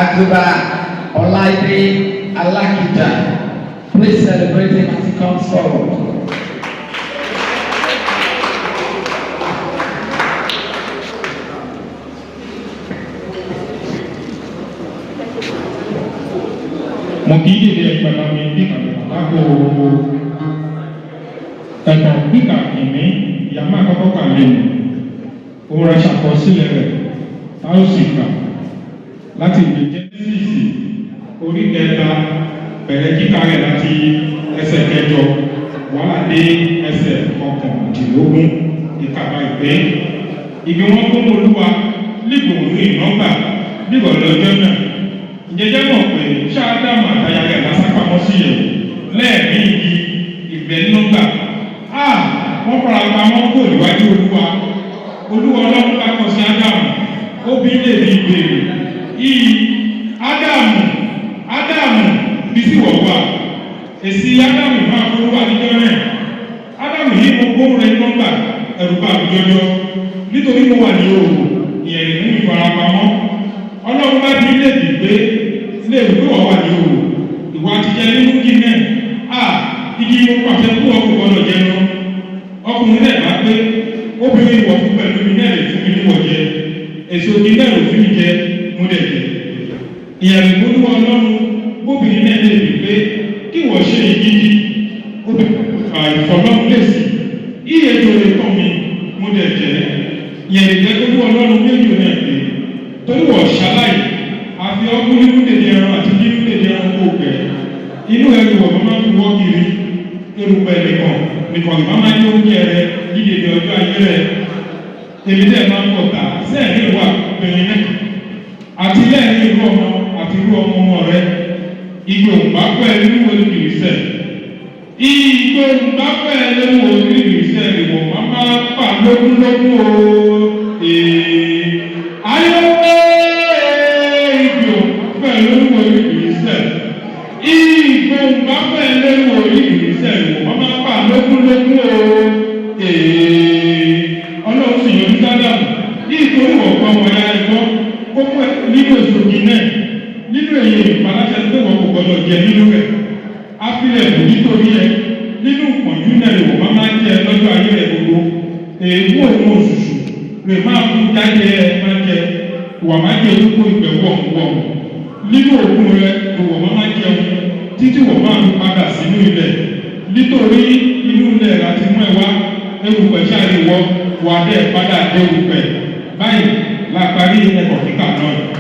Aguba Olaide Alakija. Please celebrate him as he comes forward. Mo kì í dèdè ìgbàlá mi bí kàkó ẹ̀tàn kíkà kìíní ìyàmá àkọ́kọ́ kà lẹ́nu òun ra ṣàkọsílẹ̀ rẹ̀ a ó sì kà láti ìwé Jẹ́nẹ́sísì orí kẹta bẹ̀rẹ̀ kíkà rẹ̀ láti ẹsẹ̀ kẹjọ wàhálà dé ẹsẹ̀ kọkàndínlógún ìkàbà ìpè ìgbé wọn kó Olúwa nígbò ní ìnọ́gbà nígbà lọ́jọ́ náà. Ìjẹjẹ́ mọ̀ pé ṣáádámù àtàyà rẹ̀ lásàpamọ́ sí ẹ̀ lẹ́ẹ̀mí igi ìgbẹ́ nígbà. Wọ́n fara pamọ́ kò níwájú Olúwa. Olúwa Ọlọ́run bá kọ sí Ádámù. Ó bí lè ní ìbéèrè. Ádámù bí sí wọ̀ wá. Èsì Ádámù máa fún wa níjọ́ rẹ̀. Ádámù yìí mo gbóhùn rẹ̀ nígbà ẹ̀rù bá mi jọjọ. Nítorí mo wà ní òòrùn ìyẹn mú ìfarapamọ́. Ọlọ́run bá bí lè dì pé ilé ìwé wà wà ní òwò ìwà àtijọ́ nínú kí náà igi mo pàṣẹ fún ọkùnrin gbọdọ̀ jẹ lọ ọkùnrin náà bá pé obìnrin wọ̀ fún pẹ̀lú mi náà lè fún mi níwọ̀ jẹ èso mi náà lè fún mi jẹ mo lè jẹ ìyàrá ìgbóníwọ̀ Ọlọ́run bóbìnrin náà lè rí pé kí wọ́n ṣe ìgidi ìfọ̀lọ́run lè sí iye tó lè kọ́ mi mo lè jẹ ìyàrá ìgbóníwọ̀ Ọlọ́run méjì náà pé torí wọ́n ṣaláì àfi ọkùn nínú dèdè ẹran àti nínú dèdè ẹran kó gbẹ̀ inú ẹrù wọ̀ máa fi wọ́ kiri erùpẹ̀ nìkan ìbá máa jẹ́ oúnjẹ rẹ dídèdè ọjọ́ ayé rẹ èmi dẹ̀ máa ń pọ̀ tà sẹ́ẹ̀rí ìwà obìnrin náà àti lẹ́ẹ̀rí irú ọmọ àti irú ọmọ rẹ ìgbò òǹbáfẹ́ nínú olùkìrì sẹ̀ ìgbò òǹbáfẹ́ nínú olùkìrì sẹ̀ ìwọ̀ máa pa lógúnlógún o ayọ́wé ìgbò pẹ̀lú orí ìgbìyànjẹ́ ìgbò bá pẹ̀lú orí ìgbìyànjẹ́ ìwò wọ́n máa pà lógúnlógún o Ọlọ́run sì yọjú sádàmù nítorí ọ̀pọ̀ ọmọ ya ẹ̀kọ́ kókó nínú òṣòkì náà nínú èyí ìpaláṣẹ tó wọ́n kò gbọdọ̀ jẹ nínú rẹ̀ áfílẹ̀ kò nítorí ẹ nínú ìpọ̀njú náà ìwò máa jẹ lọ́jọ́ ayé rẹ̀ gbogbo èèwọ̀ òun òṣùṣù rè máa fún jáde ẹ máa jẹ wà máa jẹ olùkó ìgbẹ́ wọ̀wọ̀ nínú òkun rẹ ìwọ̀ máa jẹun títí wọ̀ máa ń padà sínú ilẹ̀ nítorí inú ilẹ̀ láti mú ẹ wá erùpẹ̀ ṣáà lè wọ wà dé padà dé erùpẹ̀ báyìí la parí ẹ̀kọ́ kíkà náà.